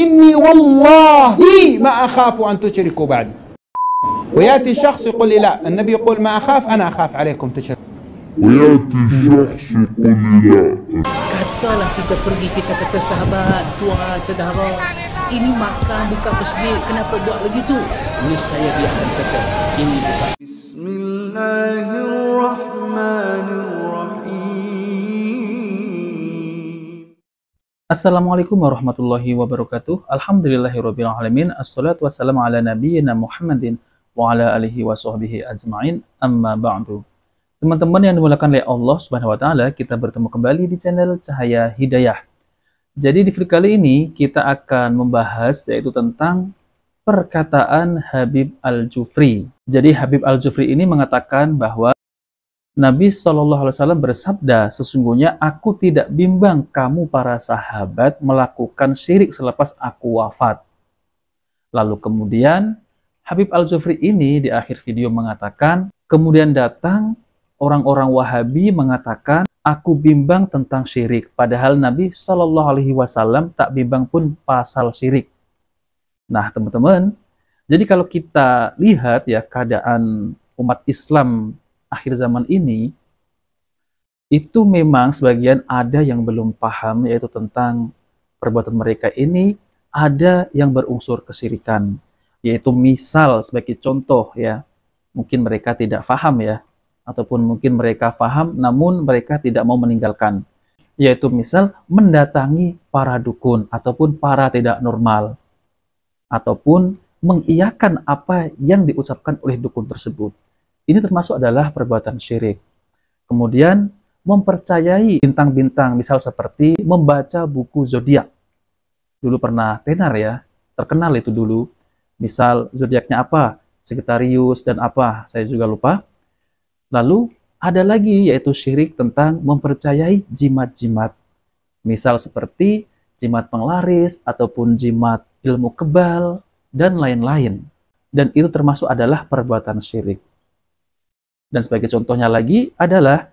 إني والله ما أخاف أن تشركوا بعدي. ويأتي شخص يقول لي لا، النبي يقول ما أخاف، أنا أخاف عليكم تشركوا. ويأتي شخص يقول لي لا. Katalah kita pergi, kita kata sahabat, tuan saudara, ini makan bukan masjid, kenapa buat begitu? Niscaya dia akan kata, ini bukan. Bismillahirrahmanirrahim. Assalamualaikum warahmatullahi wabarakatuh. Alhamdulillahirabbil alamin. Assalatu wassalamu ala nabiyyina Muhammadin wa ala alihi wa sahbihi ajma'in. Amma ba'du. Teman-teman yang dimuliakan oleh Allah Subhanahu wa taala, kita bertemu kembali di channel Cahaya Hidayah. Jadi di video kali ini kita akan membahas yaitu tentang perkataan Habib Al-Jufri. Jadi Habib Al-Jufri ini mengatakan bahwa Nabi SAW bersabda, sesungguhnya aku tidak bimbang kamu para sahabat melakukan syirik selepas aku wafat. Lalu kemudian Habib Al-Jufri ini di akhir video mengatakan, kemudian datang orang-orang Wahabi mengatakan, aku bimbang tentang syirik. Padahal Nabi SAW tak bimbang pun pasal syirik. Nah teman-teman, jadi kalau kita lihat ya keadaan umat Islam akhir zaman ini, itu memang sebagian ada yang belum paham yaitu tentang perbuatan mereka ini ada yang berunsur kesyirikan. Yaitu misal sebagai contoh ya, mungkin mereka tidak paham ya, ataupun mungkin mereka paham namun mereka tidak mau meninggalkan. Yaitu misal mendatangi para dukun ataupun para tidak normal. Ataupun mengiyakan apa yang diucapkan oleh dukun tersebut. Ini termasuk adalah perbuatan syirik. Kemudian mempercayai bintang-bintang, misal seperti membaca buku zodiak. Dulu pernah tenar ya, terkenal itu dulu. Misal zodiaknya apa? Sagittarius dan apa? Saya juga lupa. Lalu ada lagi yaitu syirik tentang mempercayai jimat-jimat. Misal seperti jimat penglaris ataupun jimat ilmu kebal dan lain-lain. Dan itu termasuk adalah perbuatan syirik. Dan sebagai contohnya lagi adalah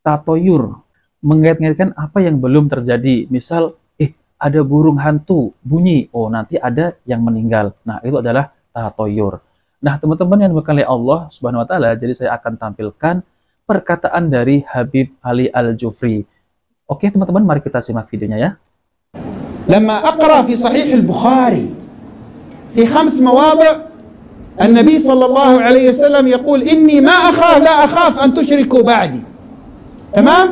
tatoyur, mengait-ngaitkan apa yang belum terjadi. Misal, ada burung hantu bunyi, oh nanti ada yang meninggal. Nah, itu adalah tatoyur. Nah, teman-teman yang dimuliakan oleh Allah Subhanahu wa taala, jadi saya akan tampilkan perkataan dari Habib Ali Al-Jufri. Oke, teman-teman, mari kita simak videonya ya. لما أقرأ في صحيح البخاري في 5 مواضع النبي صلى الله عليه وسلم يقول إني ما أخاف لا أخاف أن تشركوا بعدي. تمام؟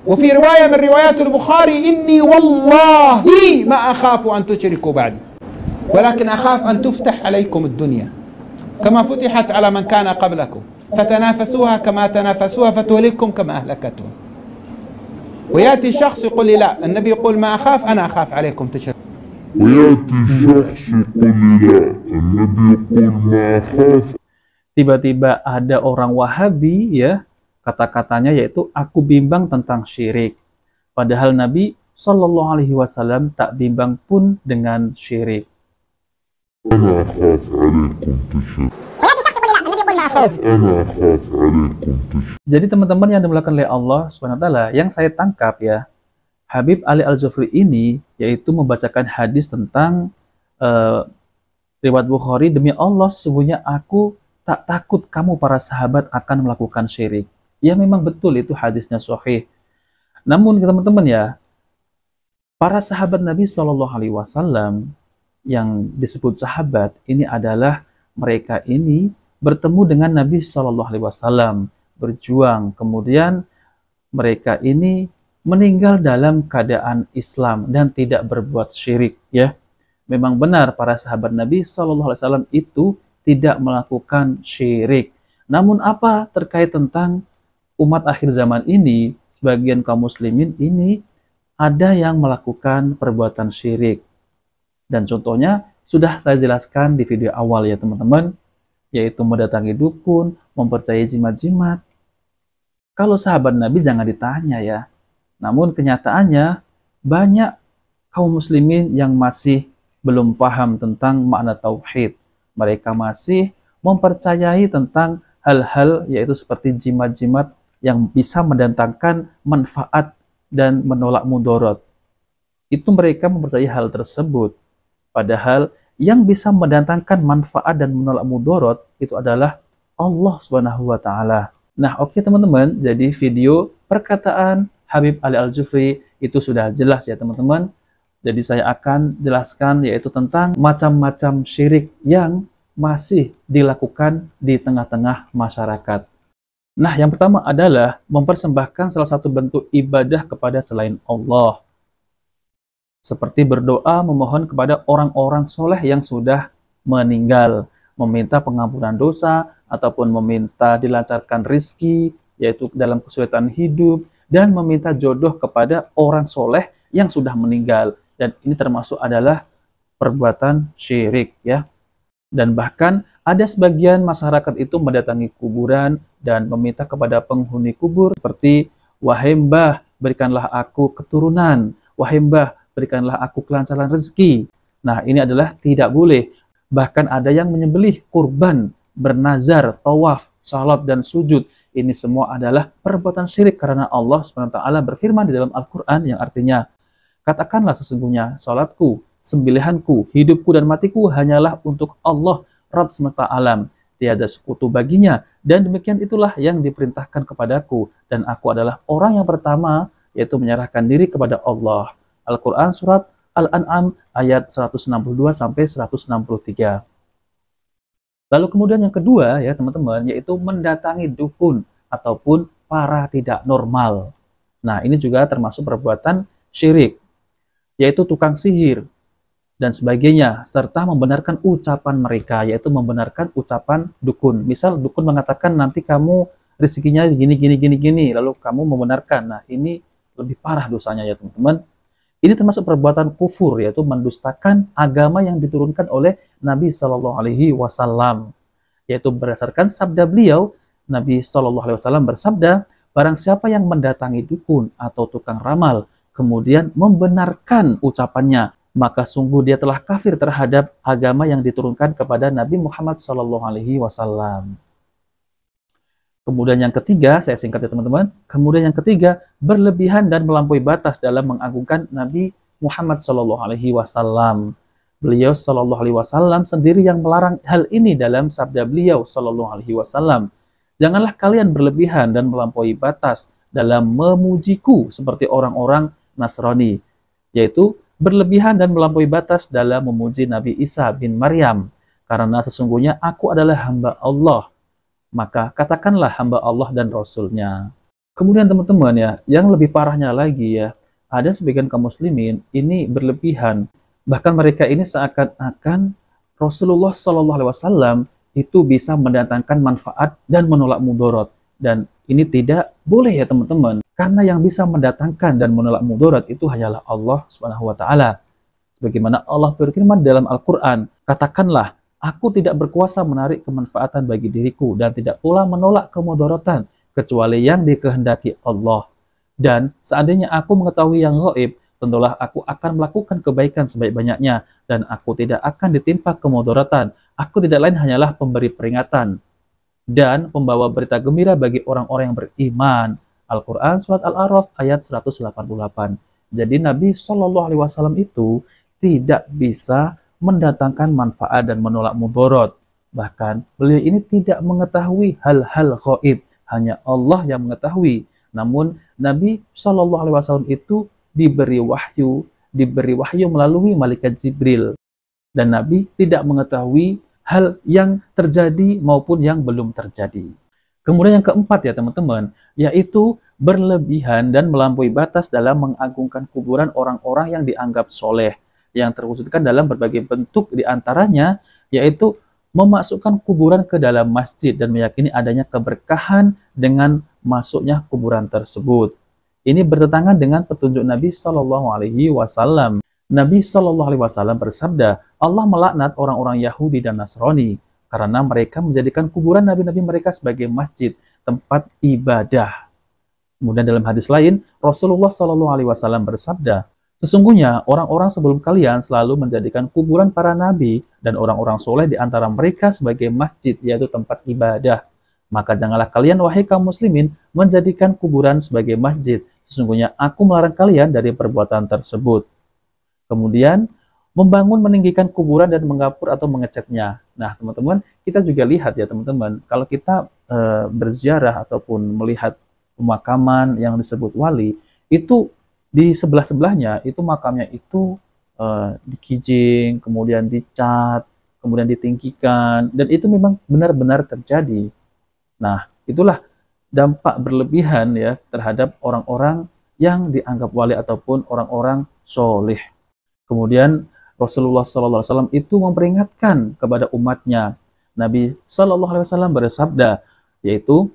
وفي رواية من روايات البخاري إني والله ما أخاف أن تشركوا بعدي، ولكن أخاف أن تفتح عليكم الدنيا كما فتحت على من كان قبلكم فتنافسوها كما تنافسوها فتهلككم كما أهلكتهم. ويأتي شخص يقول لي لا، النبي يقول ما أخاف، أنا أخاف عليكم تشركوا. ويأتي شخص يقول لي لا، النبي يقول ما أخاف. Tiba-tiba ada orang Wahabi ya, kata-katanya yaitu aku bimbang tentang syirik. Padahal Nabi SAW tak bimbang pun dengan syirik. أنا أخاف عليكم تشركوا. أنا أخاف عليكم تشركوا. Jadi teman-teman yang dimuliakan oleh Allah Subhanahu wa taala, yang saya tangkap ya, Habib Ali Al-Jufri ini yaitu membacakan hadis tentang riwayat Bukhari, demi Allah sesungguhnya aku tak takut kamu para sahabat akan melakukan syirik. Ya memang betul itu hadisnya sahih. Namun teman-teman ya, para sahabat Nabi SAW yang disebut sahabat ini adalah mereka ini bertemu dengan Nabi SAW, berjuang, kemudian mereka ini meninggal dalam keadaan Islam dan tidak berbuat syirik ya. Memang benar para sahabat Nabi SAW itu tidak melakukan syirik. Namun apa terkait tentang umat akhir zaman ini, sebagian kaum muslimin ini ada yang melakukan perbuatan syirik. Dan contohnya sudah saya jelaskan di video awal ya teman-teman, yaitu mendatangi dukun, mempercayai jimat-jimat. Kalau sahabat Nabi jangan ditanya ya. Namun kenyataannya banyak kaum muslimin yang masih belum paham tentang makna tauhid. Mereka masih mempercayai tentang hal-hal yaitu seperti jimat-jimat yang bisa mendatangkan manfaat dan menolak mudarat. Itu mereka mempercayai hal tersebut. Padahal yang bisa mendatangkan manfaat dan menolak mudarat itu adalah Allah Subhanahu wa taala. Nah, oke teman-teman, jadi video perkataan Habib Ali Al-Jufri itu sudah jelas ya teman-teman. Jadi saya akan jelaskan yaitu tentang macam-macam syirik yang masih dilakukan di tengah-tengah masyarakat. Nah, yang pertama adalah mempersembahkan salah satu bentuk ibadah kepada selain Allah. Seperti berdoa memohon kepada orang-orang soleh yang sudah meninggal, meminta pengampunan dosa, ataupun meminta dilancarkan rizki, yaitu dalam kesulitan hidup, dan meminta jodoh kepada orang soleh yang sudah meninggal. Dan ini termasuk adalah perbuatan syirik ya. Dan bahkan ada sebagian masyarakat itu mendatangi kuburan dan meminta kepada penghuni kubur seperti, wahai mbah, berikanlah aku keturunan, wahai mbah, berikanlah aku kelancaran rezeki. Nah, ini adalah tidak boleh. Bahkan ada yang menyembelih kurban, bernazar, tawaf, salat, dan sujud. Ini semua adalah perbuatan syirik karena Allah SWT berfirman di dalam Al-Quran yang artinya, katakanlah sesungguhnya salatku, sembelihanku, hidupku, dan matiku hanyalah untuk Allah, Rabb semesta alam. Tiada sekutu baginya. Dan demikian itulah yang diperintahkan kepadaku. Dan aku adalah orang yang pertama, yaitu menyerahkan diri kepada Allah. Al-Quran surat Al-An'am ayat 162-163. Lalu kemudian yang kedua ya teman-teman, yaitu mendatangi dukun ataupun para tidak normal. Nah, ini juga termasuk perbuatan syirik, yaitu tukang sihir dan sebagainya, serta membenarkan ucapan mereka, yaitu membenarkan ucapan dukun. Misal dukun mengatakan nanti kamu rezekinya gini, lalu kamu membenarkan. Nah, ini lebih parah dosanya ya teman-teman. Ini termasuk perbuatan kufur, yaitu mendustakan agama yang diturunkan oleh Nabi Shallallahu Alaihi Wasallam. Yaitu berdasarkan sabda beliau, Nabi Shallallahu Alaihi Wasallam bersabda, barang siapa yang mendatangi dukun atau tukang ramal, kemudian membenarkan ucapannya, maka sungguh dia telah kafir terhadap agama yang diturunkan kepada Nabi Muhammad Shallallahu Alaihi Wasallam. Kemudian yang ketiga, saya singkat ya teman-teman. Kemudian yang ketiga, berlebihan dan melampaui batas dalam mengagungkan Nabi Muhammad Shallallahu Alaihi Wasallam. Beliau Shallallahu Alaihi Wasallam sendiri yang melarang hal ini dalam sabda beliau Shallallahu Alaihi Wasallam. Janganlah kalian berlebihan dan melampaui batas dalam memujiku seperti orang-orang Nasrani, yaitu berlebihan dan melampaui batas dalam memuji Nabi Isa bin Maryam, karena sesungguhnya aku adalah hamba Allah. Maka katakanlah hamba Allah dan Rasul-Nya. Kemudian teman-teman ya, yang lebih parahnya lagi ya, ada sebagian kaum muslimin ini berlebihan. Bahkan mereka ini seakan-akan Rasulullah SAW itu bisa mendatangkan manfaat dan menolak mudarat. Dan ini tidak boleh ya teman-teman. Karena yang bisa mendatangkan dan menolak mudarat itu hanyalah Allah Subhanahu wa taala. Sebagaimana Allah berfirman dalam Al-Qur'an, katakanlah, aku tidak berkuasa menarik kemanfaatan bagi diriku dan tidak pula menolak kemudaratan kecuali yang dikehendaki Allah. Dan seandainya aku mengetahui yang gaib, tentulah aku akan melakukan kebaikan sebaik-banyaknya dan aku tidak akan ditimpa kemudaratan. Aku tidak lain hanyalah pemberi peringatan dan pembawa berita gembira bagi orang-orang yang beriman. Al-Quran surat Al-A'raf ayat 188. Jadi Nabi Shallallahu Alaihi Wasallam itu tidak bisa mendatangkan manfaat dan menolak mudarat. Bahkan beliau ini tidak mengetahui hal-hal gaib, hanya Allah yang mengetahui. Namun Nabi Shallallahu Alaihi Wasallam itu diberi wahyu melalui malaikat Jibril, dan Nabi tidak mengetahui hal yang terjadi maupun yang belum terjadi. Kemudian yang keempat ya teman-teman, yaitu berlebihan dan melampaui batas dalam mengagungkan kuburan orang-orang yang dianggap soleh, yang terwujudkan dalam berbagai bentuk, diantaranya yaitu memasukkan kuburan ke dalam masjid dan meyakini adanya keberkahan dengan masuknya kuburan tersebut. Ini bertentangan dengan petunjuk Nabi Shallallahu Alaihi Wasallam. Nabi Shallallahu Alaihi Wasallam bersabda, Allah melaknat orang-orang Yahudi dan Nasrani karena mereka menjadikan kuburan nabi-nabi mereka sebagai masjid, tempat ibadah. Kemudian dalam hadis lain, Rasulullah Shallallahu Alaihi Wasallam bersabda, sesungguhnya orang-orang sebelum kalian selalu menjadikan kuburan para nabi dan orang-orang soleh di antara mereka sebagai masjid, yaitu tempat ibadah. Maka janganlah kalian, wahai kaum muslimin, menjadikan kuburan sebagai masjid. Sesungguhnya aku melarang kalian dari perbuatan tersebut. Kemudian, membangun, meninggikan kuburan dan menggapur atau mengecatnya. Nah, teman-teman, kita juga lihat ya teman-teman, kalau kita berziarah ataupun melihat pemakaman yang disebut wali, itu di sebelah-sebelahnya itu makamnya itu dikijing, kemudian dicat, kemudian ditinggikan, dan itu memang benar-benar terjadi. Nah, itulah dampak berlebihan ya terhadap orang-orang yang dianggap wali ataupun orang-orang soleh. Kemudian Rasulullah SAW itu memperingatkan kepada umatnya. Nabi SAW bersabda, yaitu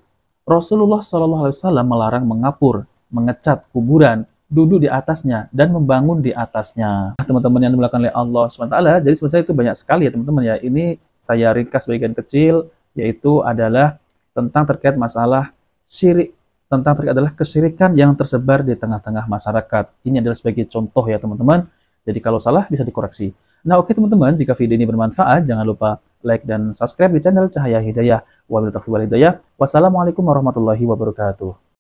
Rasulullah SAW melarang mengapur, mengecat kuburan, duduk di atasnya, dan membangun di atasnya. Teman-teman yang dimuliakan oleh Allah SWT, jadi sebenarnya itu banyak sekali ya teman-teman ya. Ini saya ringkas bagian kecil, yaitu adalah tentang terkait masalah syirik, tentang terkait adalah kesyirikan yang tersebar di tengah-tengah masyarakat. Ini adalah sebagai contoh ya teman-teman. Jadi kalau salah bisa dikoreksi. Nah oke teman-teman, jika video ini bermanfaat, jangan lupa like dan subscribe di channel Cahaya Hidayah. Wabillahi taufiq wal hidayah. Wassalamualaikum warahmatullahi wabarakatuh.